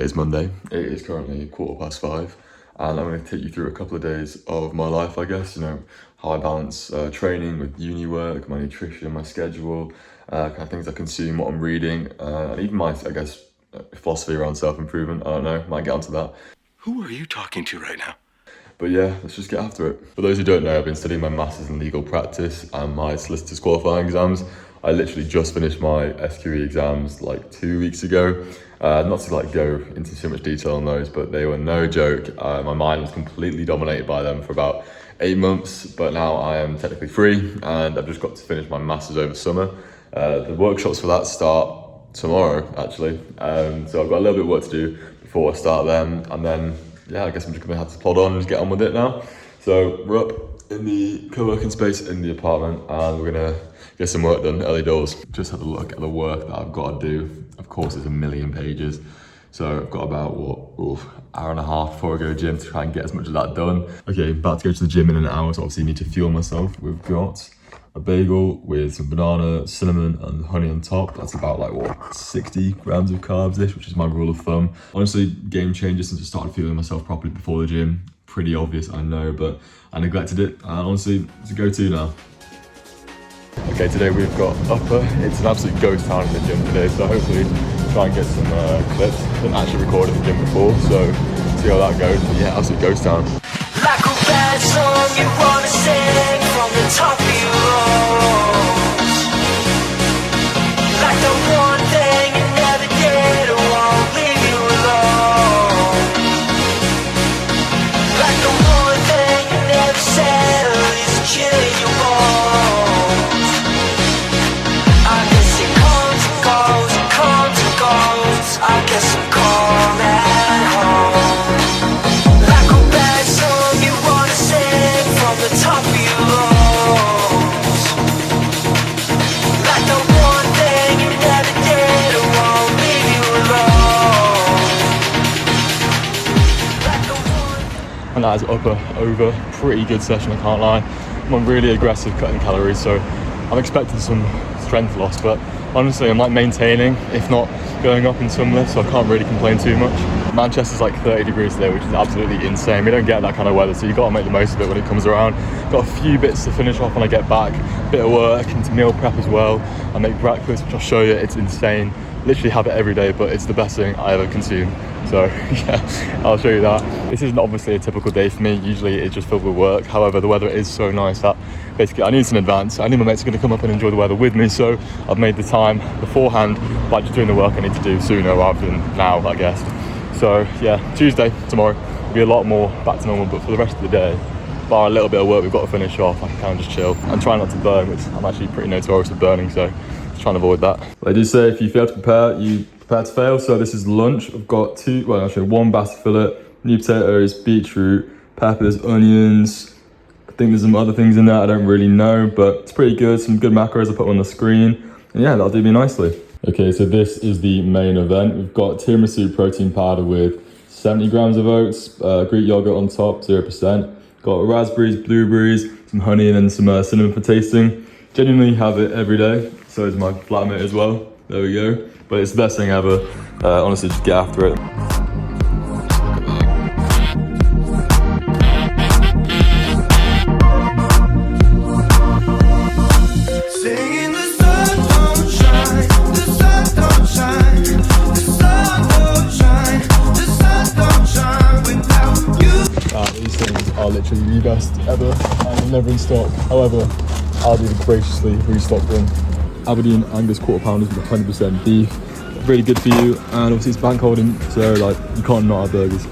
is Monday. It is currently 5:15, and I'm going to take you through a couple of days of my life, I guess. You know, how I balance training with uni work, my nutrition, my schedule, kind of things I consume, what I'm reading, and even my, I guess, philosophy around self-improvement. I don't know, might get onto that. Who are you talking to right now? But yeah, let's just get after it. For those who don't know, I've been studying my Masters in Legal Practice and my Solicitors Qualifying exams. I literally just finished my SQE exams like 2 weeks ago. Not to like go into too much detail on those, but they were no joke. My mind was completely dominated by them for about 8 months, but now I am technically free and I've just got to finish my Masters over summer. The workshops for that start tomorrow, actually. So I've got a little bit of work to do before I start them, and then yeah, I guess I'm just gonna have to plod on and just get on with it now. So we're up in the co-working space in the apartment and we're gonna get some work done early doors. Just have a look at the work that I've got to do. Of course, it's 1,000,000 pages. So I've got about, hour and a half before I go to the gym to try and get as much of that done. Okay, about to go to the gym in an hour, so obviously need to fuel myself. We've got a bagel with some banana, cinnamon and honey on top. That's about 60 grams of carbs-ish, which is my rule of thumb. Honestly, game changer since I started fueling myself properly before the gym. Pretty obvious, I know, but I neglected it. And honestly, it's a go-to now. Okay, today we've got Upper. It's an absolute ghost town in the gym today, so hopefully try and get some clips. Didn't actually record at the gym before, so see how that goes. But yeah, absolute ghost town. Like a bad song you wanna sing from the top of your lungs. Like the one thing you never did or won't leave you alone. Like the one thing you never said or is killing your bones. I guess it comes and goes, it comes and goes. I guess I'm coming home. Like a bad song you wanna sing from the top of your lungs. Like the one thing you never did or won't leave you alone. Like the one. And that is Upper over. Pretty good session, I can't lie. I'm on really aggressive cutting calories, so I'm expecting some strength loss, but honestly I'm maintaining, if not going up in some lifts, so I can't really complain too much. Manchester's 30 degrees today, which is absolutely insane. We don't get that kind of weather, so you've got to make the most of it when it comes around. Got a few bits to finish off when I get back. Bit of work into meal prep as well. I make breakfast, which I'll show you. It's insane. Literally have it every day, but it's the best thing I ever consume. So yeah, I'll show you that. This isn't obviously a typical day for me. Usually it's just filled with work. However, the weather is so nice that basically I need this in advance. I knew my mates are going to come up and enjoy the weather with me, so I've made the time beforehand by just doing the work I need to do sooner rather than now, I guess. So yeah, Tuesday, tomorrow, will be a lot more back to normal, but for the rest of the day, bar a little bit of work we've got to finish off, I can kind of just chill and try not to burn, which I'm actually pretty notorious of burning, so just trying to avoid that. They do say if you fail to prepare, you prepare to fail. So this is lunch. I've got one bastard fillet, new potatoes, beetroot, peppers, onions. I think there's some other things in there I don't really know, but it's pretty good. Some good macros I put on the screen, and yeah, that'll do me nicely. Okay, so this is the main event. We've got tiramisu protein powder with 70 grams of oats, Greek yogurt on top, 0%. Got raspberries, blueberries, some honey, and then some cinnamon for tasting. Genuinely have it every day. So is my flatmate as well. There we go. But it's the best thing ever. Honestly, just get after it. Singing the sun don't shine, the sun don't shine, the sun don't shine, the sun don't shine without you. These things are literally the best ever and they're never in stock. However, Aldi graciously restock them. Aberdeen Angus quarter pounders with 100% beef. Really good for you, and obviously it's bank holding, so you can't not have burgers.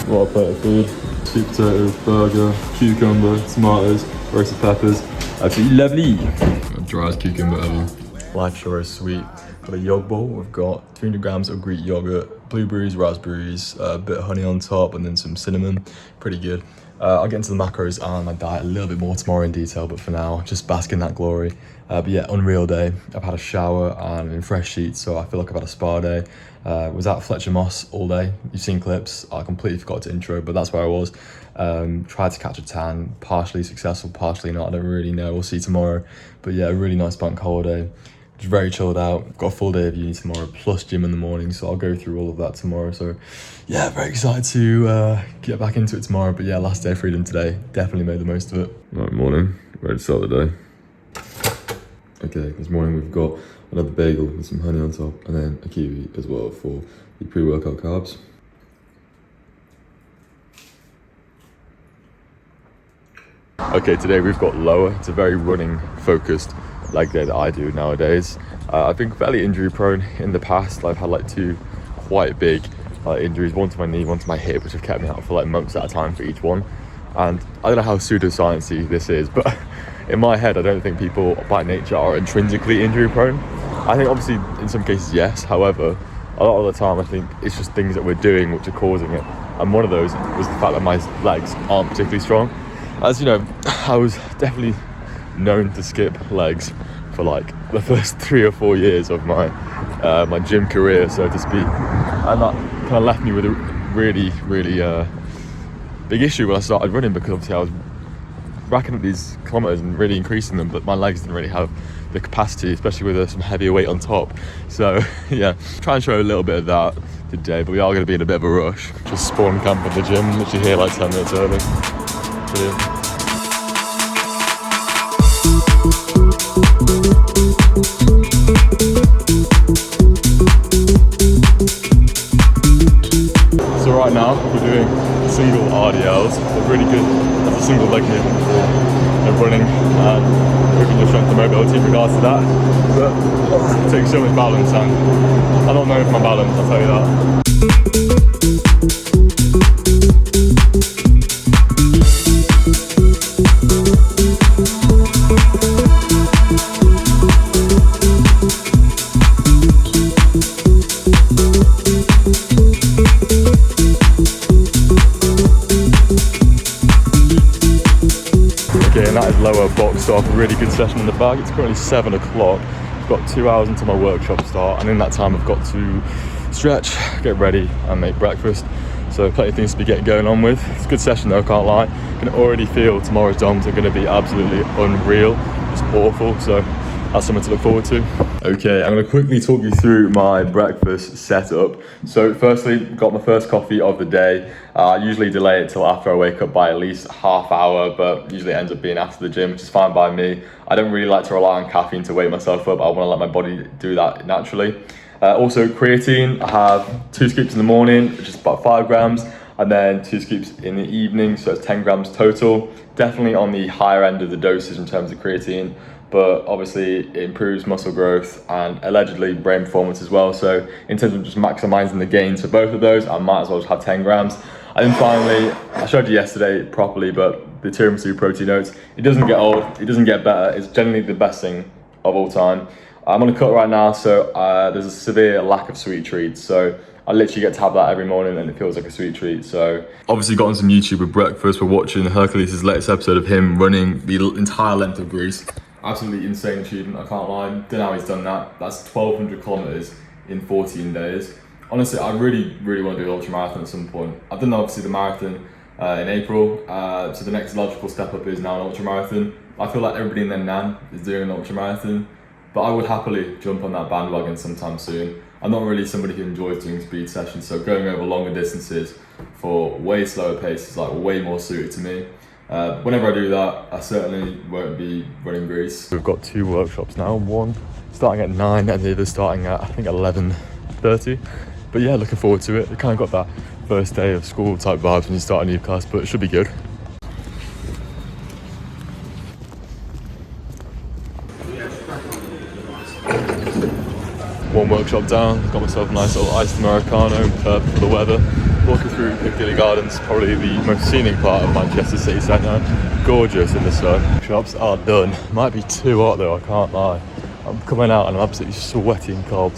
What a plate of food. Sweet potato, burger, cucumber, tomatoes, roasted peppers. Absolutely lovely. Dry as cucumber ever. Life sure is sweet. Got a yog bowl. We've got 300 grams of Greek yogurt, blueberries, raspberries, a bit of honey on top, and then some cinnamon. Pretty good. I'll get into the macros and my diet a little bit more tomorrow in detail, but for now, just bask in that glory. But yeah, unreal day. I've had a shower and I'm in fresh sheets, so I feel like I've had a spa day. Was at Fletcher Moss all day. You've seen clips. I completely forgot to intro, but that's where I was. Tried to catch a tan, partially successful, partially not. I don't really know. We'll see tomorrow. But yeah, a really nice bank holiday. Just very chilled out. Got a full day of uni tomorrow, plus gym in the morning, so I'll go through all of that tomorrow. So yeah, very excited to get back into it tomorrow. But yeah, last day of freedom today. Definitely made the most of it. Right, morning. Ready to start the day. Okay, this morning we've got another bagel with some honey on top, and then a kiwi as well for the pre-workout carbs. Okay, today we've got lower. It's a very running focused leg day that I do nowadays. I've been fairly injury prone in the past. I've had like 2 quite big injuries, one to my knee, one to my hip, which have kept me out for like months at a time for each one. And I don't know how pseudoscience-y this is, but in my head, I don't think people by nature are intrinsically injury prone. I think obviously in some cases, yes. However, a lot of the time, I think it's just things that we're doing which are causing it. And one of those was the fact that my legs aren't particularly strong. As you know, I was definitely known to skip legs for like the first 3 or 4 years of my my gym career, so to speak, and that kind of left me with a really big issue when I started running, because obviously I was racking up these kilometers and really increasing them, but my legs didn't really have the capacity, especially with some heavier weight on top. So yeah, try and show a little bit of that today, but we are going to be in a bit of a rush. Just spawn camp at the gym, literally here like 10 minutes early. Brilliant. So right now we're doing single RDLs. They're really good as a single leg movement for running and improving your strength and mobility in regards to that. But it takes so much balance, and I'm not known for my balance, I'll tell you that. And that is lower boxed off. A really good session in the bag. It's currently 7 o'clock. I've got 2 hours until my workshop start, and in that time I've got to stretch, get ready and make breakfast. So plenty of things to be getting going on with. It's a good session though, I can't lie. I can already feel tomorrow's DOMs are going to be absolutely unreal. It's awful, so that's something to look forward to. Okay, I'm going to quickly talk you through my breakfast setup. So firstly, got my first coffee of the day. I usually delay it till after I wake up by at least half hour, but usually it ends up being after the gym, which is fine by me. I don't really like to rely on caffeine to wake myself up. I want to let my body do that naturally. Also creatine, I have 2 scoops in the morning, which is about 5 grams, and then 2 scoops in the evening, so it's 10 grams total. Definitely on the higher end of the dosage in terms of creatine, but obviously it improves muscle growth and allegedly brain performance as well. So in terms of just maximizing the gains for both of those, I might as well just have 10 grams. And then finally, I showed you yesterday properly, but the tiramisu protein oats, it doesn't get old, it doesn't get better. It's generally the best thing of all time. I'm on a cut right now, so there's a severe lack of sweet treats. So I literally get to have that every morning and it feels like a sweet treat. So obviously got on some YouTube with breakfast. We're watching Hercules' latest episode of him running the entire length of Greece. Absolutely insane achievement, I can't lie. Don't know how he's done that. That's 1,200 kilometers in 14 days. Honestly, I really want to do an ultra marathon at some point. I've done obviously the marathon in April, so the next logical step up is now an ultra marathon. I feel like everybody and their nan is doing an ultra marathon, but I would happily jump on that bandwagon sometime soon. I'm not really somebody who enjoys doing speed sessions, so going over longer distances for way slower pace is like way more suited to me. Whenever I do that, I certainly won't be running Greece. We've got 2 workshops now, one starting at 9 and the other starting at I think 11:30. But yeah, looking forward to it. It kind of got that first day of school type vibes when you start a new class, but it should be good. One workshop down, got myself a nice little iced Americano, perfect for the weather. Walking through Piccadilly Gardens, probably the most scenic part of Manchester city centre. Gorgeous in the sun. Shops are done. Might be too hot though, I can't lie. I'm coming out and I'm absolutely sweaty and cold.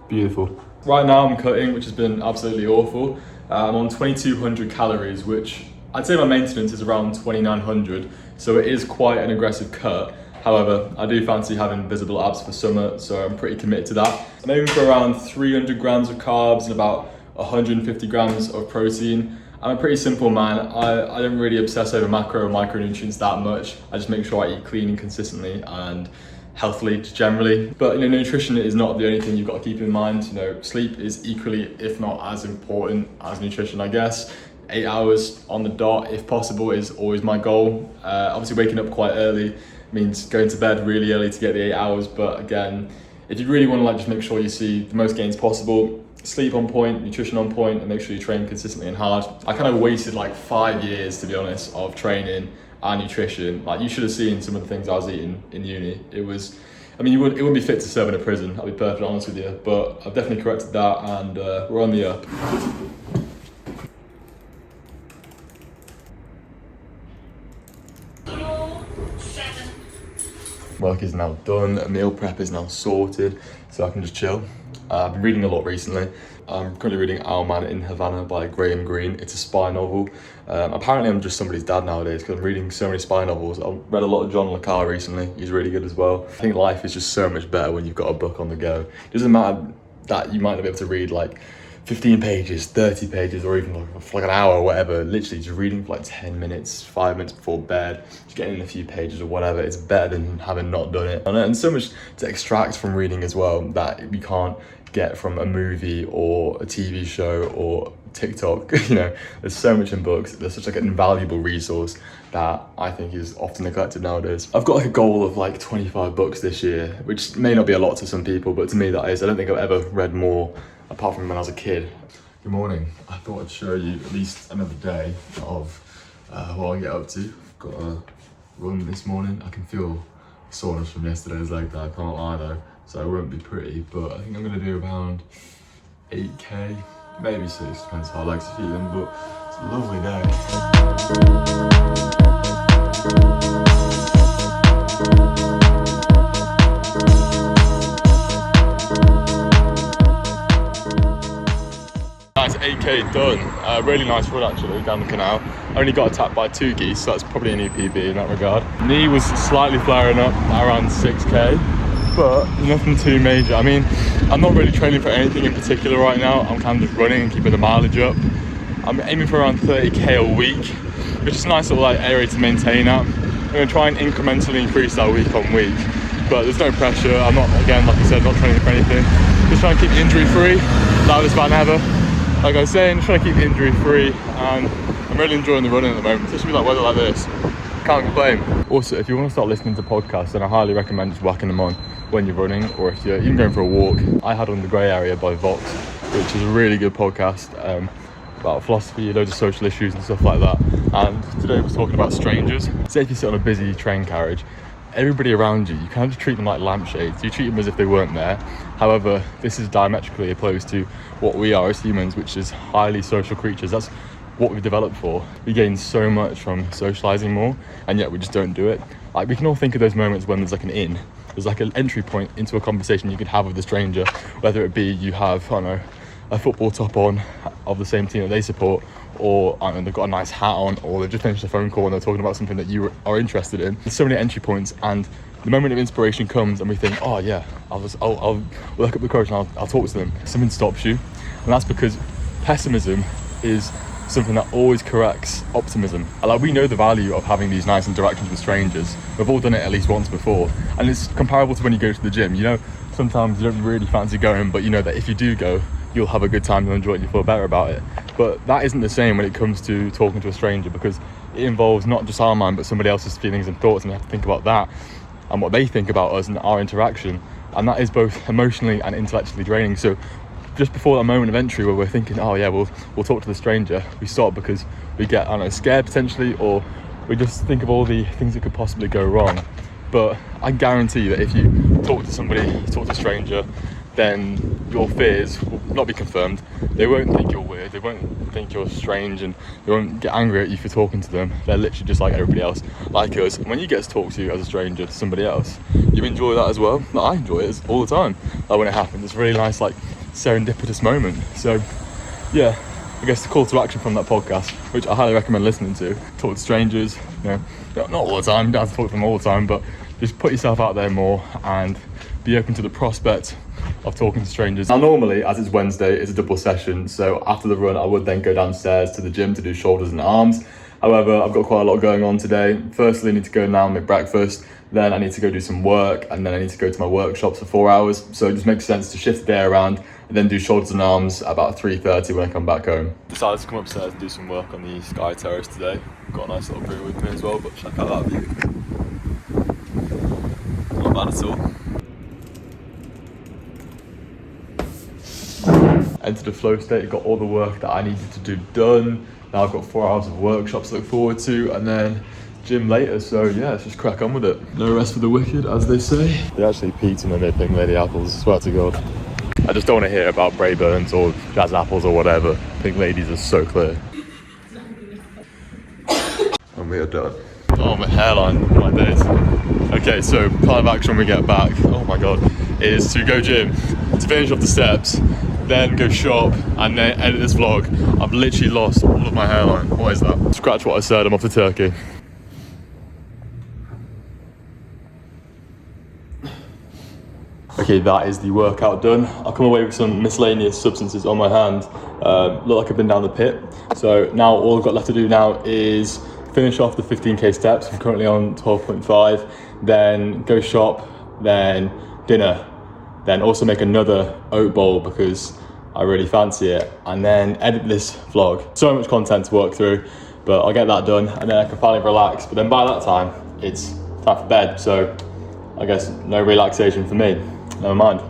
Beautiful. Right now I'm cutting, which has been absolutely awful. I'm on 2,200 calories, which I'd say my maintenance is around 2,900, so it is quite an aggressive cut. However, I do fancy having visible abs for summer, so I'm pretty committed to that. I'm aiming for around 300 grams of carbs and about 150 grams of protein. I'm a pretty simple man. I don't really obsess over macro or micronutrients that much. I just make sure I eat clean and consistently and healthily generally. But nutrition is not the only thing you've got to keep in mind. Sleep is equally, if not as important as nutrition, I guess. 8 hours on the dot, if possible, is always my goal. Obviously waking up quite early means going to bed really early to get the 8 hours. But again, if you really want to just make sure you see the most gains possible, sleep on point, nutrition on point, and make sure you train consistently and hard. I kind of wasted 5 years, to be honest, of training and nutrition. You should have seen some of the things I was eating in uni. It wouldn't be fit to serve in a prison, I'll be perfectly honest with you, but I've definitely corrected that, and we're on the up. Work is now done, meal prep is now sorted, so I can just chill. I've been reading a lot recently. I'm currently reading Owlman in Havana by Graham Greene. It's a spy novel. Apparently I'm just somebody's dad nowadays because I'm reading so many spy novels. I've read a lot of John le Carre recently. He's really good as well. I think life is just so much better when you've got a book on the go. It doesn't matter that you might not be able to read 15 pages, 30 pages, or even for an hour or whatever. Literally just reading for 10 minutes, 5 minutes before bed, just getting in a few pages or whatever. It's better than having not done it. And so much to extract from reading as well that you can't get from a movie or a TV show or TikTok. There's so much in books. There's such an invaluable resource that I think is often neglected nowadays. I've got a goal of 25 books this year, which may not be a lot to some people, but to me that is. I don't think I've ever read more apart from when I was a kid. Good morning. I thought I'd show you at least another day of what I get up to. I've got a run this morning. I can feel soreness from yesterday's leg there, I can't lie though, so it won't be pretty, but I think I'm going to do around 8k, maybe 6, depends how legs are feeling, but it's a lovely day. Nice 8k done. Really nice run actually down the canal. Only got attacked by 2 geese, so that's probably an EPB in that regard. Knee was slightly flaring up around 6k, but nothing too major. I'm not really training for anything in particular right now. I'm kind of just running and keeping the mileage up. I'm aiming for around 30k a week, which is a nice little area to maintain at. I'm going to try and incrementally increase that week on week, but there's no pressure. I'm not, again, like I said, not training for anything. Just trying to keep injury free, loudest van ever. Like I was saying, trying to keep injury free, and I'm really enjoying the running at the moment, especially with weather like this. Can't complain. Also, if you want to start listening to podcasts, then I highly recommend just whacking them on when you're running, or if you're even going for a walk. I had on The Grey Area by Vox, which is a really good podcast about philosophy, loads of social issues and stuff like that. And today we're talking about strangers. Say if you sit on a busy train carriage, everybody around you kind of just treat them like lampshades. You treat them as if they weren't there. However, this is diametrically opposed to what we are as humans, which is highly social creatures. That's what we've developed for. We gain so much from socializing more, and yet we just don't do it. We can all think of those moments when there's an in. There's an entry point into a conversation you could have with a stranger, whether it be you have, a football top on of the same team that they support, or they've got a nice hat on, or they've just finished a phone call and they're talking about something that you are interested in. There's so many entry points, and the moment of inspiration comes and we think, oh yeah, I'll work up the courage and I'll talk to them. Something stops you, and that's because pessimism is something that always corrects optimism. We know the value of having these nice interactions with strangers. We've all done it at least once before, and it's comparable to when you go to the gym. Sometimes you don't really fancy going, but you know that if you do go, you'll have a good time, you'll enjoy it, and you feel better about it. But that isn't the same when it comes to talking to a stranger, because it involves not just our mind but somebody else's feelings and thoughts, and we have to think about that and what they think about us and our interaction, and that is both emotionally and intellectually draining. So just before that moment of entry where we're thinking, oh yeah, we'll talk to the stranger, we stop because we get scared potentially, or we just think of all the things that could possibly go wrong. But I guarantee that if you talk to a stranger, then your fears will not be confirmed. They won't think you're weird, they won't think you're strange, and they won't get angry at you for talking to them. They're literally just like everybody else, like us. When you get to talk to as a stranger to somebody else, you enjoy that as well. I enjoy it all the time. When it happens, it's a really nice serendipitous moment. So yeah, I guess the call to action from that podcast, which I highly recommend listening to, talk to strangers, not all the time, you don't have to talk to them all the time, but just put yourself out there more and be open to the prospect of talking to strangers. Now normally, as it's Wednesday, it's a double session, so after the run I would then go downstairs to the gym to do shoulders and arms. However, I've got quite a lot going on today. Firstly, I need to go now and make breakfast, then I need to go do some work, and then I need to go to my workshops for 4 hours. So it just makes sense to shift the day around and then do shoulders and arms about 3:30 when I come back home. Decided to come upstairs and do some work on the Sky Terrace today. Got a nice little brew with me as well, but check out that view. Not bad at all. Entered the flow state, got all the work that I needed to do done. Now I've got 4 hours of workshops to look forward to, and then gym later, so yeah, let's just crack on with it. No rest for the wicked, as they say. They actually peaked when they made Pink Lady apples, I swear to God. I just don't want to hear about Brayburns or Jazz apples or whatever. Pink Ladies are so clear. And we are done. Oh, my hairline, my days. Okay, so plan of action when we get back, oh my God, is to go gym, to finish off the steps, then go shop, and then edit this vlog. I've literally lost all of my hairline. What is that? Scratch what I said, I'm off to Turkey. Okay, that is the workout done. I'll come away with some miscellaneous substances on my hand. Look like I've been down the pit. So now all I've got left to do now is finish off the 15k steps. I'm currently on 12.5. Then go shop, then dinner. Then also make another oat bowl because I really fancy it. And then edit this vlog. So much content to work through, but I'll get that done and then I can finally relax. But then by that time, it's time for bed. So I guess no relaxation for me. Never mind.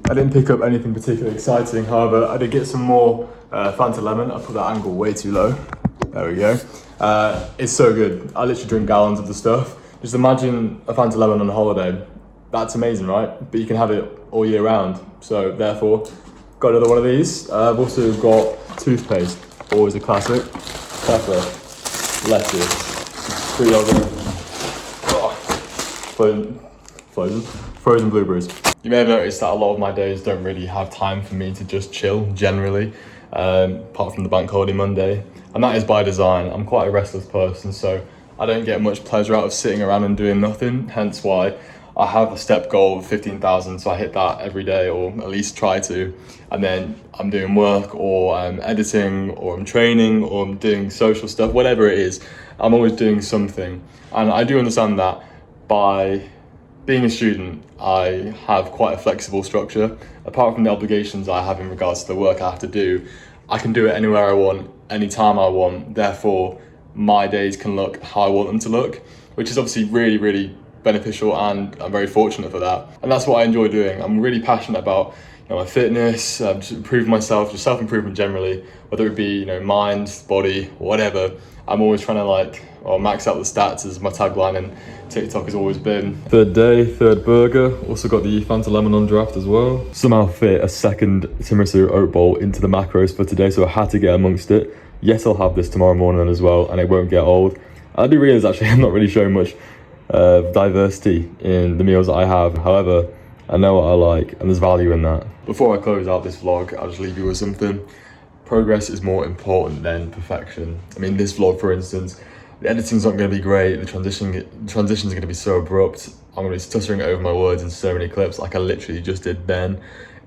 I didn't pick up anything particularly exciting, however, I did get some more Fanta Lemon. I put that angle way too low. There we go. It's so good. I literally drink gallons of the stuff. Just imagine a Fanta Lemon on a holiday. That's amazing, right? But you can have it all year round. So therefore, got another one of these. I've also got toothpaste, always a classic. Pepper, lettuce, fruit yogurt. Frozen blueberries. You may have noticed that a lot of my days don't really have time for me to just chill generally, apart from the bank holiday Monday, and that is by design. I'm quite a restless person, so I don't get much pleasure out of sitting around and doing nothing, hence why I have a step goal of 15,000, so I hit that every day, or at least try to, and then I'm doing work, or I'm editing, or I'm training, or I'm doing social stuff, whatever it is, I'm always doing something. And I do understand that by being a student, I have quite a flexible structure. Apart from the obligations I have in regards to the work I have to do, I can do it anywhere I want, anytime I want. Therefore, my days can look how I want them to look, which is obviously really, really beneficial, and I'm very fortunate for that. And that's what I enjoy doing. I'm really passionate about my fitness, just improving myself, just self-improvement generally, whether it be mind, body, whatever. I'm always trying to max out the stats, as my tagline in TikTok has always been. Third day, third burger. Also got the Fanta Lemon on draft as well. Somehow fit a second tiramisu oat bowl into the macros for today, so I had to get amongst it. Yes, I'll have this tomorrow morning as well, and it won't get old. I do realise actually I'm not really showing much diversity in the meals that I have. However, I know what I like, and there's value in that. Before I close out this vlog, I'll just leave you with something. Progress is more important than perfection. I mean, this vlog, for instance, the editing's not going to be great, the transition's going to be so abrupt, I'm going to be stuttering over my words in so many clips like I literally just did then.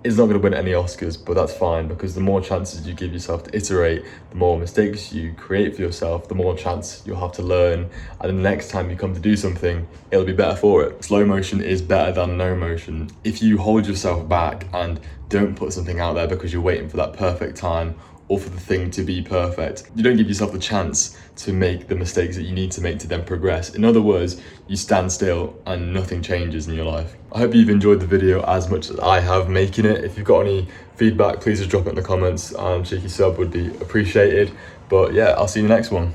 It's not going to win any Oscars, but that's fine, because the more chances you give yourself to iterate, the more mistakes you create for yourself, the more chance you'll have to learn, and then the next time you come to do something, it'll be better for it. Slow motion is better than no motion. If you hold yourself back and don't put something out there because you're waiting for that perfect time or for the thing to be perfect, you don't give yourself the chance to make the mistakes that you need to make to then progress. In other words, you stand still and nothing changes in your life. I hope you've enjoyed the video as much as I have making it. If you've got any feedback, please just drop it in the comments, and cheeky sub would be appreciated. But yeah, I'll see you in the next one.